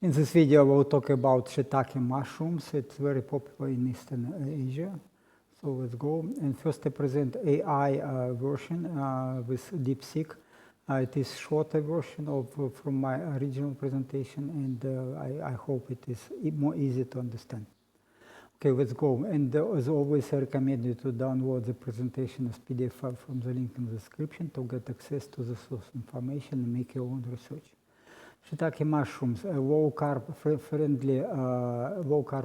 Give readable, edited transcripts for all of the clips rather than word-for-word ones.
In this video, I will talk about shiitake mushrooms. It's very popular in Eastern Asia. So let's go. And first I present AI version with DeepSeek. It is shorter version from my original presentation, and I hope it is more easy to understand. Okay, let's go. And as always, I recommend you to download the presentation as PDF file from the link in the description to get access to the source information and make your own research. Shiitake mushrooms, a low-carb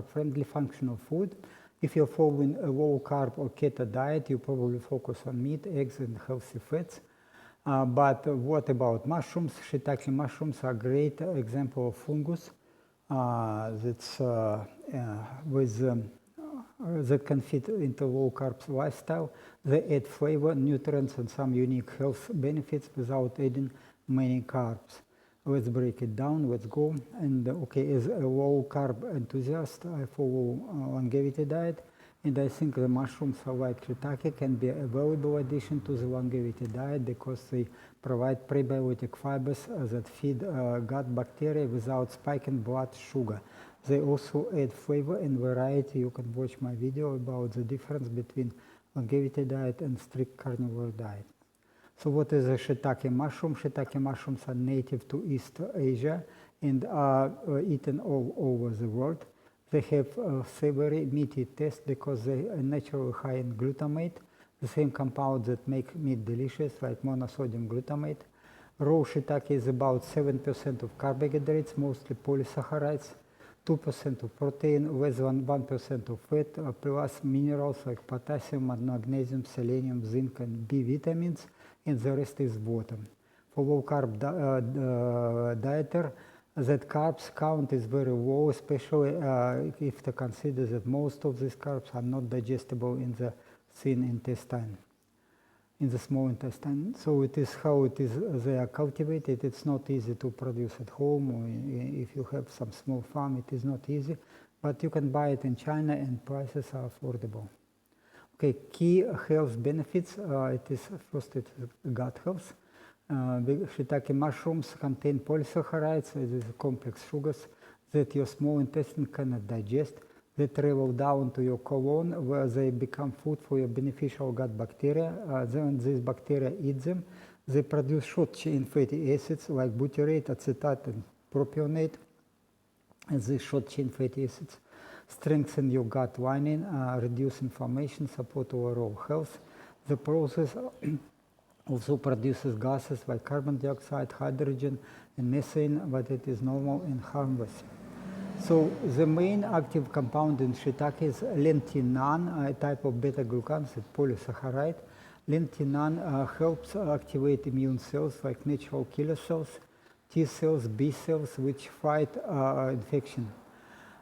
friendly functional food. If you're following a low-carb or keto diet, you probably focus on meat, eggs, and healthy fats. But what about mushrooms? Shiitake mushrooms are a great example of fungus that can fit into low-carb lifestyle. They add flavor, nutrients, and some unique health benefits without adding many carbs. Let's break it down. Let's go. And okay, as a low-carb enthusiast, I follow longevity diet, and I think the mushrooms like shiitake can be a valuable addition to the longevity diet because they provide prebiotic fibers that feed gut bacteria without spiking blood sugar. They also add flavor and variety. You can watch my video about the difference between longevity diet and strict carnivore diet. So what is a shiitake mushroom? Shiitake mushrooms are native to East Asia and are eaten all over the world. They have a savory, meaty taste because they are naturally high in glutamate, the same compound that make meat delicious, like monosodium glutamate. Raw shiitake is about 7% of carbohydrates, mostly polysaccharides, 2% of protein, less than 1% of fat, plus minerals like potassium, magnesium, selenium, zinc, and B vitamins, and the rest is water. For low-carb dieter, that carbs count is very low, especially if they consider that most of these carbs are not digestible in the thin intestine, in the small intestine. So it is how it is they are cultivated. It's not easy to produce at home, or if you have some small farm, it is not easy, but you can buy it in China and prices are affordable. Okay, key health benefits. It is gut health. Shiitake mushrooms contain polysaccharides, these complex sugars that your small intestine cannot digest. They travel down to your colon where they become food for your beneficial gut bacteria. Then these bacteria eat them. They produce short-chain fatty acids like butyrate, acetate, and propionate. And these short-chain fatty acids strengthen your gut lining, reduce inflammation, support overall health. The process also produces gases like carbon dioxide, hydrogen, and methane, but it is normal and harmless. So the main active compound in shiitake is lentinan, a type of beta-glucan, a polysaccharide. Lentinan helps activate immune cells like natural killer cells, T cells, B cells, which fight infection.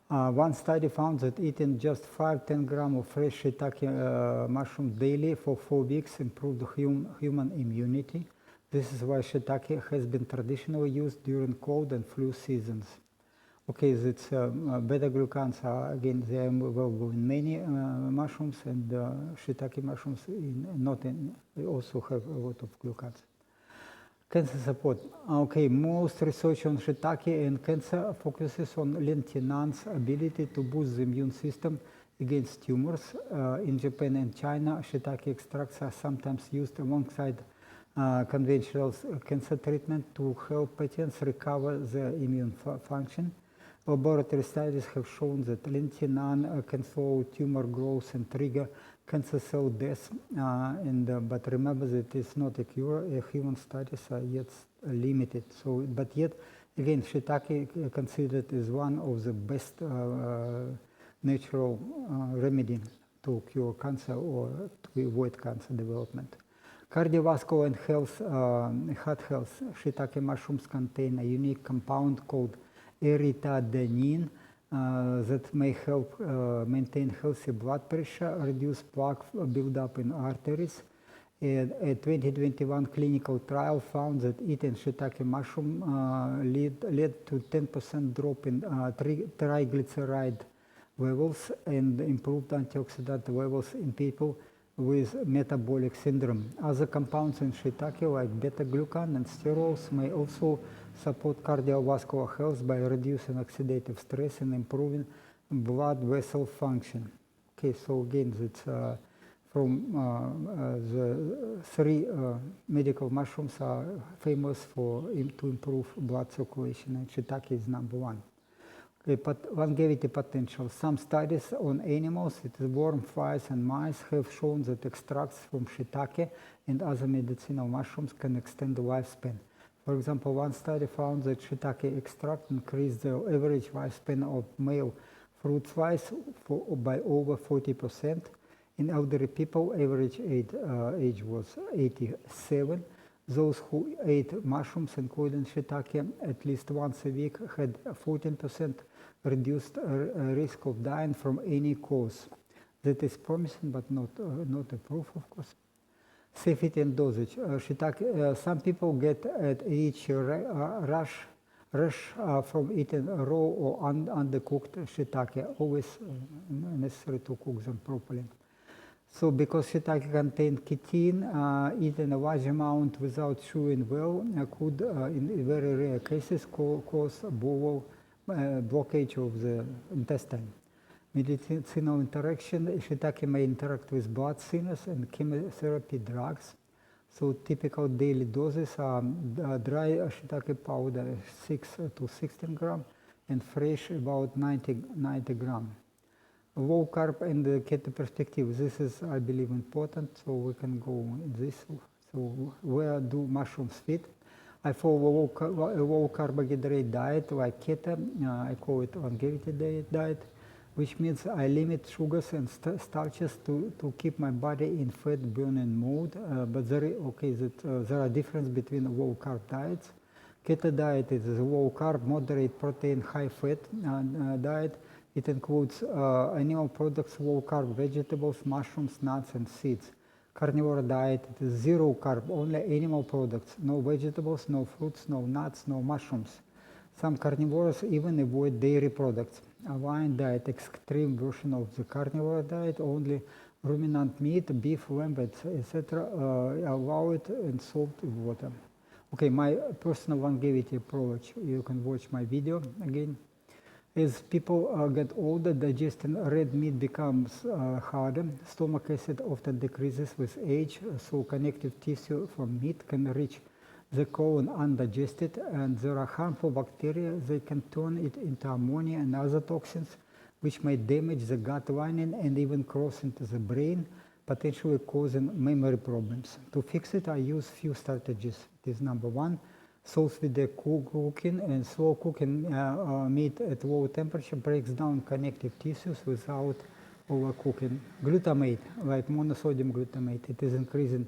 One study found that eating just 5-10 grams of fresh shiitake mushroom daily for 4 weeks improved human immunity. This is why shiitake has been traditionally used during cold and flu seasons. Okay, that's beta-glucans are, again, they are available in many mushrooms, and shiitake mushrooms they also have a lot of glucans. Cancer support. Okay, most research on shiitake and cancer focuses on lentinan's ability to boost the immune system against tumors. In Japan and China, shiitake extracts are sometimes used alongside conventional cancer treatment to help patients recover their immune function. Laboratory studies have shown that lentinan can slow tumor growth and trigger cancer cell death, but remember that it's not a cure. Human studies are yet limited. So, but yet, again, shiitake considered as one of the best natural remedy to cure cancer or to avoid cancer development. Cardiovascular and health, heart health. Shiitake mushrooms contain a unique compound called erythadinin that may help maintain healthy blood pressure, reduce plaque buildup in arteries. A 2021 clinical trial found that eating shiitake mushroom led to 10% drop in triglyceride levels and improved antioxidant levels in people with metabolic syndrome. Other compounds in shiitake, like beta-glucan and sterols, may also support cardiovascular health by reducing oxidative stress and improving blood vessel function. Okay, so again, it's from the three medical mushrooms are famous for to improve blood circulation, and shiitake is number one. Okay, but longevity potential. Some studies on animals, it is worm, flies, and mice, have shown that extracts from shiitake and other medicinal mushrooms can extend the lifespan. For example, one study found that shiitake extract increased the average lifespan of male fruit flies by over 40%. In elderly people, average age was 87. Those who ate mushrooms, including shiitake, at least once a week had a 14% reduced risk of dying from any cause. That is promising, but not a proof, of course. Safety and dosage. Shiitake, some people get at each rash from eating raw or undercooked shiitake. Always necessary to cook them properly. So because shiitake contains chitin, eating a large amount without chewing well could, in very rare cases, cause bowel blockage of the intestine. Medicinal interaction. Shiitake may interact with blood thinners and chemotherapy drugs. So typical daily doses are dry shiitake powder 6 to 16 grams and fresh about 90 grams. Low carb and the keto perspective. This is, I believe, important. So we can go in this. So where do mushrooms fit? I follow a low carbohydrate diet like keto. I call it longevity diet, which means I limit sugars and starches to keep my body in fat burning mode. But there are differences between low carb diets. Keto diet is a low carb, moderate protein, high fat diet. It includes animal products, low carb vegetables, mushrooms, nuts, and seeds. Carnivore diet, it is zero carb, only animal products, no vegetables, no fruits, no nuts, no mushrooms. Some carnivores even avoid dairy products. A lion diet, extreme version of the carnivore diet, only ruminant meat, beef, lamb, etc. Allow it and salt in water. Okay, my personal longevity approach, you can watch my video again. As people get older, digesting red meat becomes harder. Stomach acid often decreases with age, so connective tissue from meat can reach the colon undigested, and there are harmful bacteria. They can turn it into ammonia and other toxins, which may damage the gut lining and even cross into the brain, potentially causing memory problems. To fix it, I use few strategies. It is number one, sauce with the cooking, and slow cooking meat at low temperature breaks down connective tissues without overcooking. Glutamate, like monosodium glutamate, it is increasing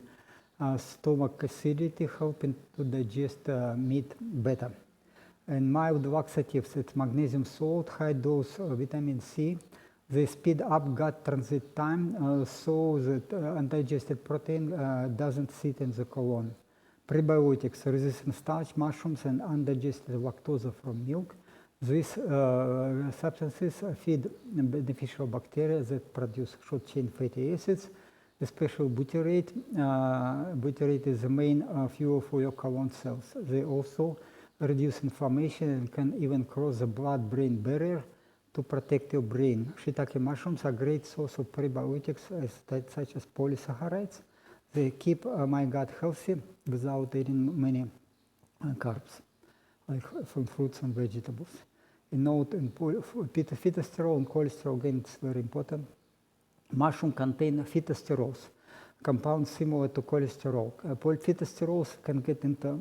stomach acidity, helping to digest meat better. And mild laxatives, it's magnesium salt, high dose vitamin C. They speed up gut transit time so that undigested protein doesn't sit in the colon. Prebiotics, resistant starch, mushrooms, and undigested lactose from milk. These substances feed beneficial bacteria that produce short-chain fatty acids, especially butyrate. Butyrate is the main fuel for your colon cells. They also reduce inflammation and can even cross the blood-brain barrier to protect your brain. Shiitake mushrooms are a great source of prebiotics such as polysaccharides. They keep my gut healthy without eating many carbs, like from fruits and vegetables. A note in phytosterol and cholesterol, again, it's very important. Mushroom contain phytosterols, compounds similar to cholesterol. Phytosterols can get into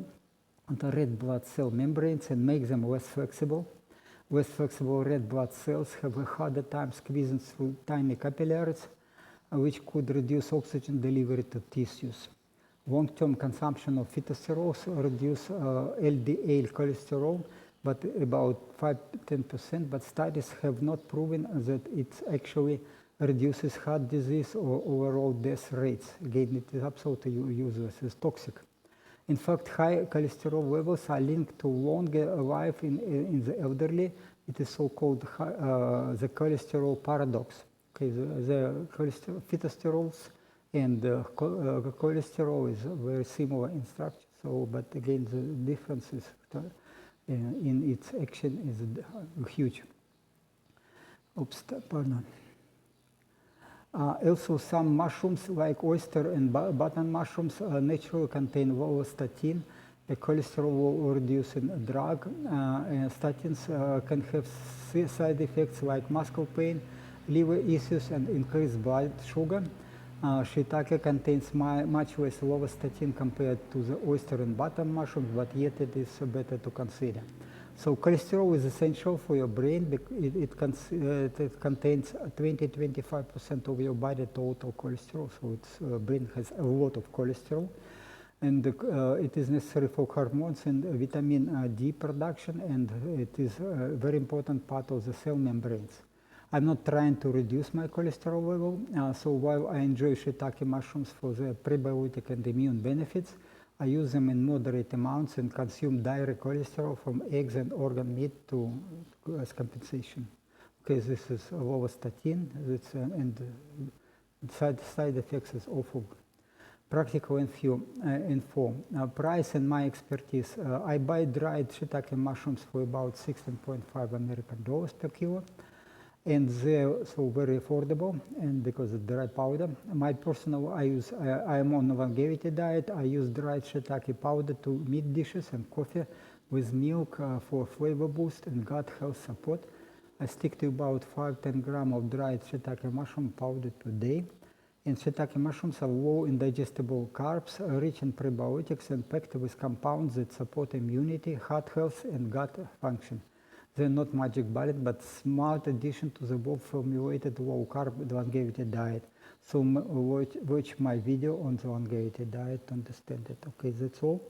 red blood cell membranes and make them less flexible. Less flexible red blood cells have a harder time squeezing through tiny capillaries, which could reduce oxygen delivery to tissues. Long-term consumption of phytosterols reduce LDL cholesterol, but about 5–10%, but studies have not proven that it actually reduces heart disease or overall death rates. Again, it is absolutely useless, it's toxic. In fact, high cholesterol levels are linked to longer life in the elderly. It is so-called the cholesterol paradox. Okay, the phytosterols And cholesterol is very similar in structure, so, but again, the difference is in its action is huge. Oops, pardon. Also, some mushrooms like oyster and button mushrooms naturally contain low-statin, a cholesterol-reducing drug. Statins can have side effects like muscle pain, liver issues, and increased blood sugar. Shiitake contains much less low-statin compared to the oyster and button mushrooms, but yet it is better to consider. So cholesterol is essential for your brain because it contains 20-25% of your body total cholesterol. So its brain has a lot of cholesterol, and it is necessary for hormones and vitamin D production, and it is a very important part of the cell membranes. I'm not trying to reduce my cholesterol level, so while I enjoy shiitake mushrooms for the prebiotic and immune benefits, I use them in moderate amounts and consume dairy cholesterol from eggs and organ meat as compensation. Okay, this is low-statin, and side effects is awful. Practical info. Price and my expertise. I buy dried shiitake mushrooms for about $16.5 American per kilo. And they're so very affordable, and because of dry powder. My personal, I am on a longevity diet. I use dried shiitake powder to meat dishes and coffee with milk for flavor boost and gut health support. I stick to about 5-10 grams of dried shiitake mushroom powder per day. And shiitake mushrooms are low in digestible carbs, rich in prebiotics, and packed with compounds that support immunity, heart health, and gut function. They're not magic bullet, but smart addition to the well-formulated low-carb longevity diet. So watch my video on the longevity diet to understand it. Okay, that's all.